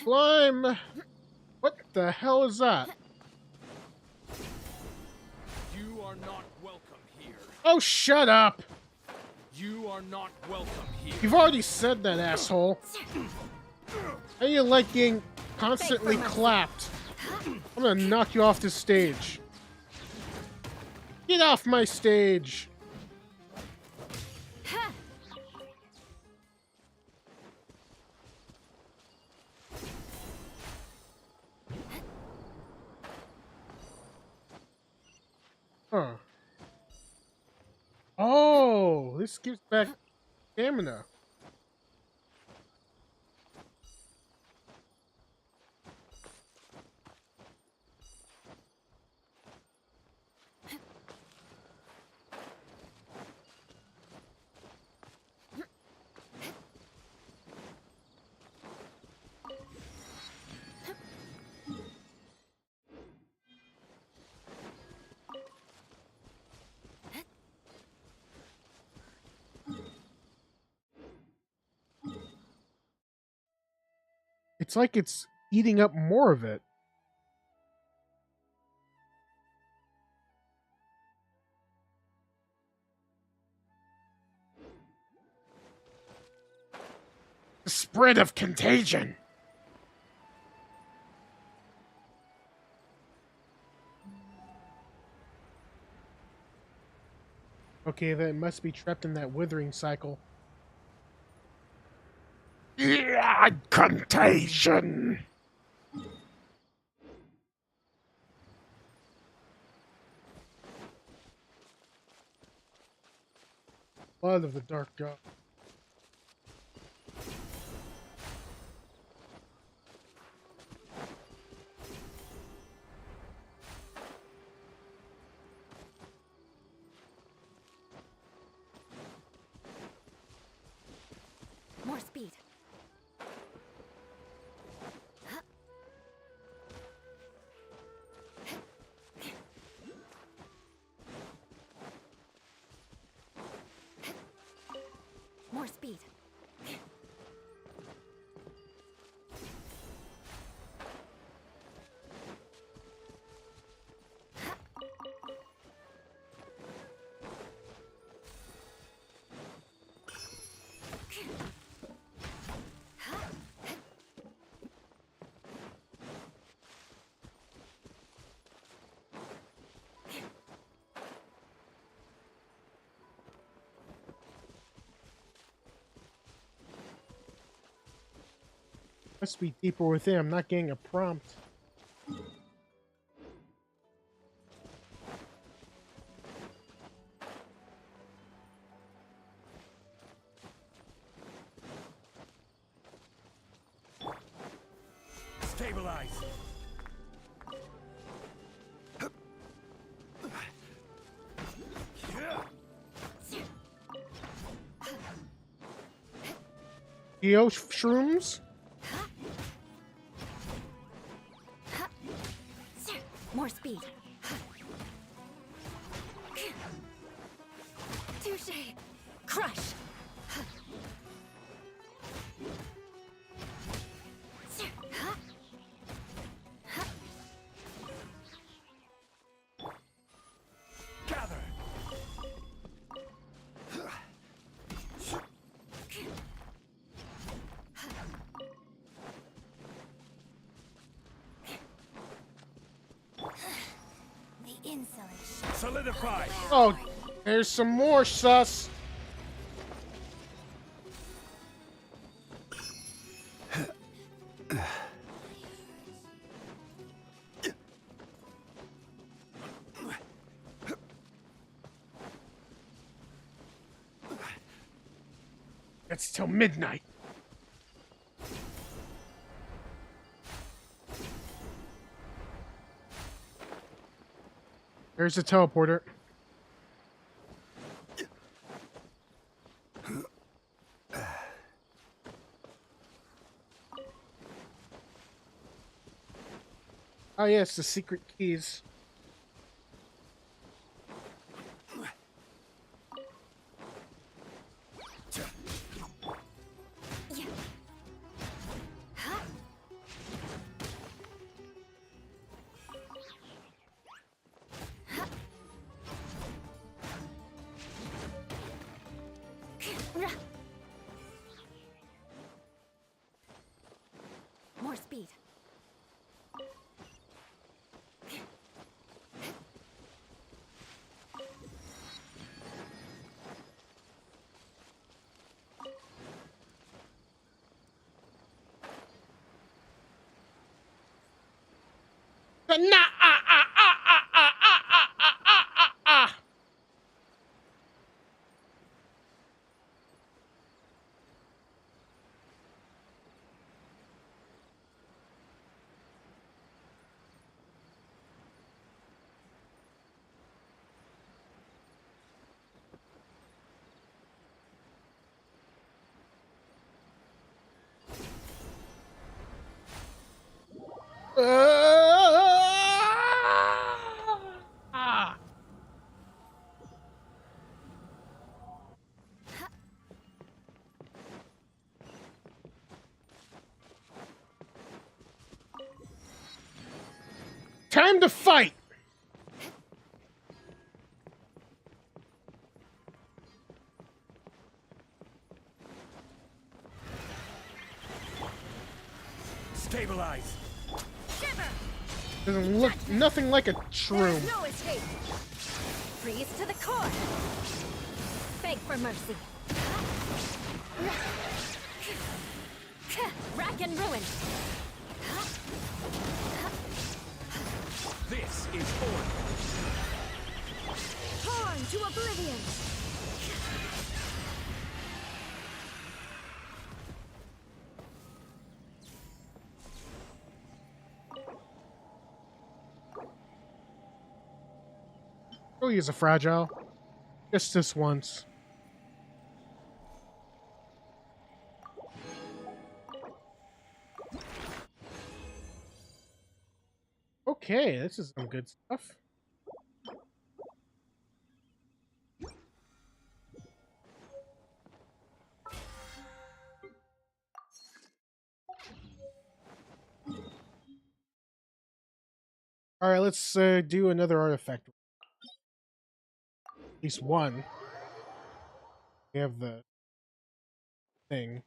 Slime! What the hell is that? You are not welcome here. Oh, shut up! You are not welcome here. You've already said that, asshole. How you like getting constantly clapped? I'm gonna knock you off this stage. Get off my stage! Huh. Oh, this gives back stamina. It's like it's eating up more of it. The spread of contagion. Okay, then it must be trapped in that withering cycle. Yeah, contagion. Blood of the dark god. More speed. More speed. Must be deeper within. I'm not getting a prompt. Stabilize. Geo shrooms? More speed. Touche. Crush. Gather. The insulation. Solidify. Oh, there's some more sus. It's till midnight. There's a teleporter. Oh yes, the secret keys. More speed. Time to fight! Stabilize. Doesn't look nothing like a shroom. No escape. Freeze to the core. Beg for mercy. Rack and ruin. This is order. Torn to oblivion. Oh, he's a fragile. Just this once. Okay, this is some good stuff. All right, let's do another artifact. At least one. We have the thing.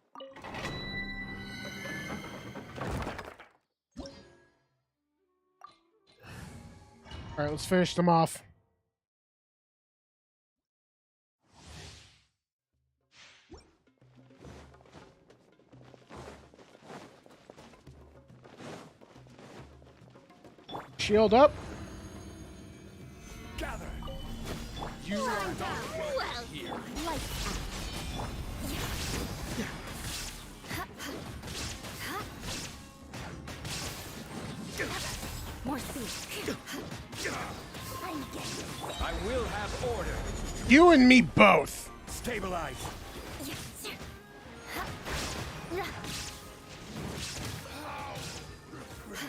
All right, let's finish them off. Shield up. Gather. You are not welcome here. More speed. I will have order. You and me both. Stabilize.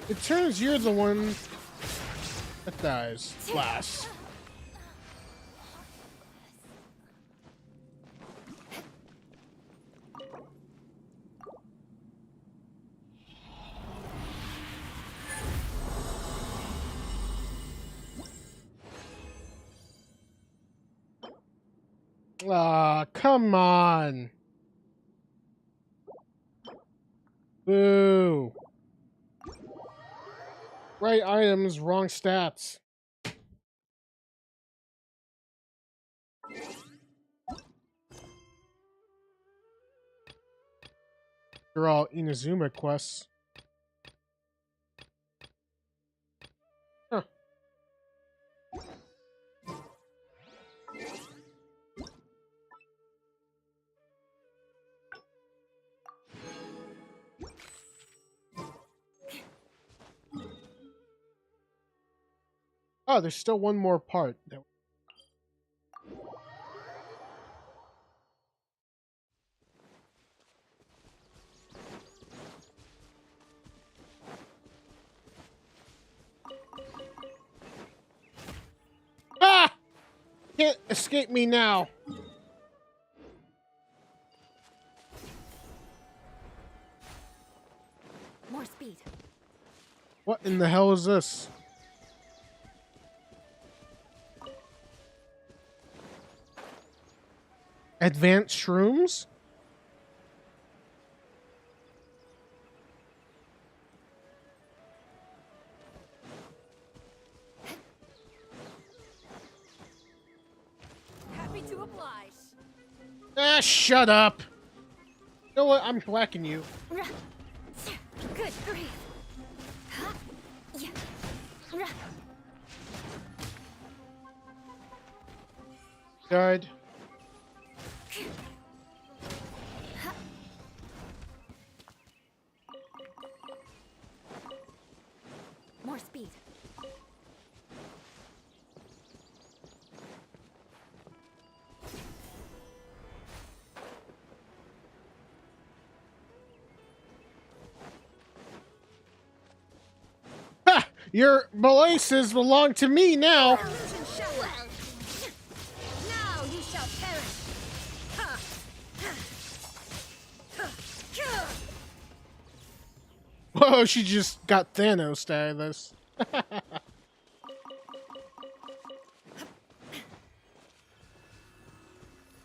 It turns you're the one that dies last. Ah, come on. Boo. Right items, wrong stats. They're all Inazuma quests. Huh. Oh, there's still one more part. Ah! Can't escape me now. More speed. What in the hell is this? Advanced shrooms? Happy to oblige. Ah, shut up. You know what? I'm whacking you. Good grief. Died. More speed. Ha! Your belaces belong to me now. Now you shall perish. Whoa, she just got Thanos out of this.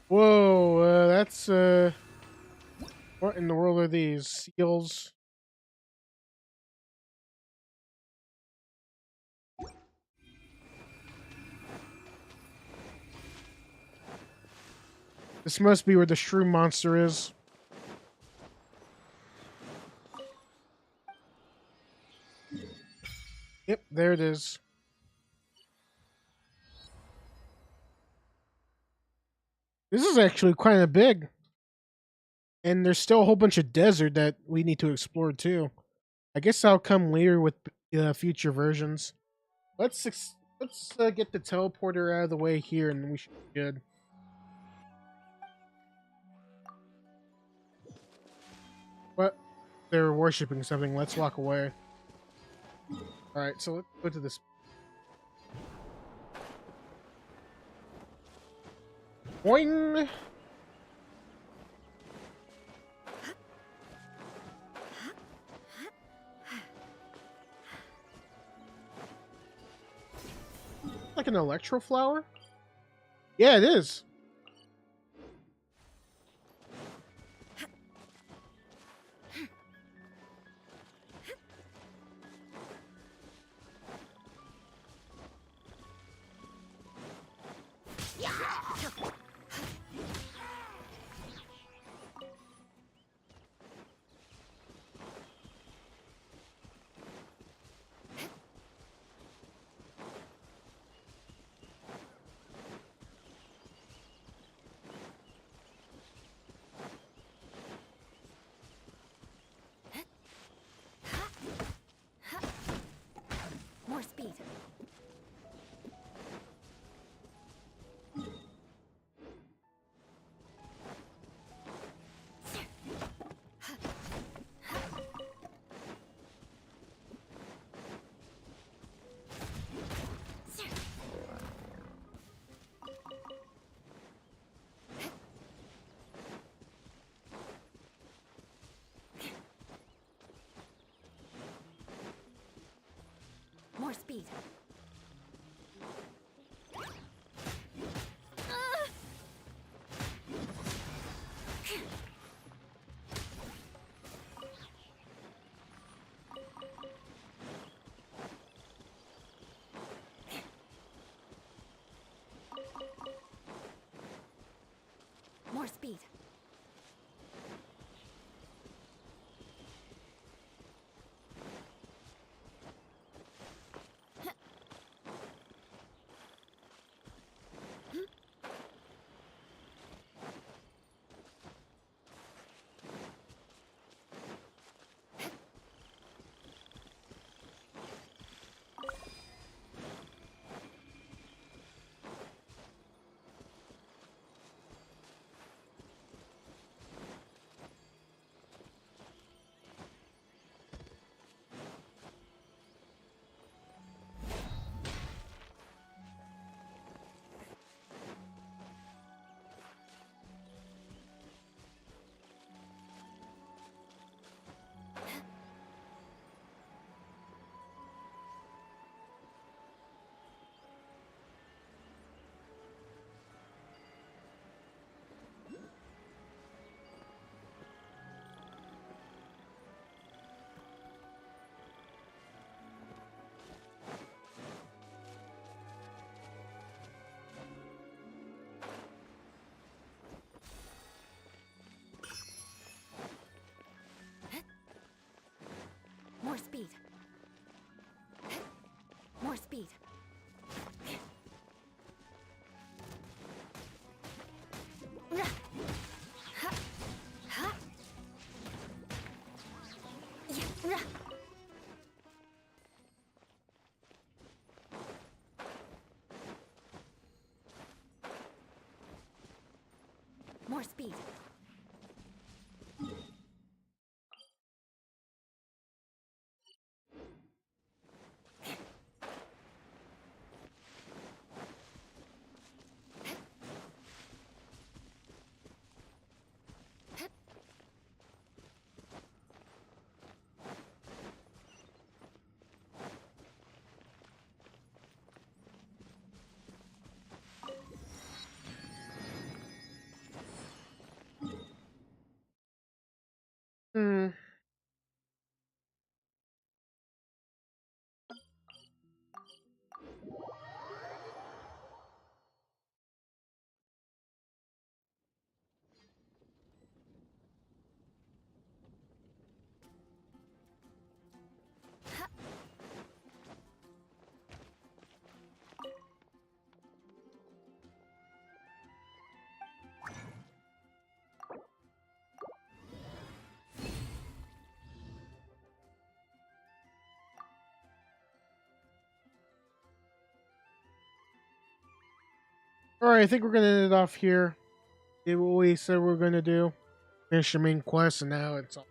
Whoa, that's what in the world are these? Seals? This must be where the shroom monster is. Yep, there it is. This is actually kind of big. And there's still a whole bunch of desert that we need to explore too. I guess I'll come later with future versions. Let's get the teleporter out of the way here and we should be good. What? They're worshipping something. Let's walk away. Alright, so let's go to this. Boing! Like an electro flower? Yeah, it is. More speed. More speed. More speed. More speed. More speed. Hmm. All right, I think we're gonna end it off here. Did what we said we are gonna do. Finish the main quest, and now it's all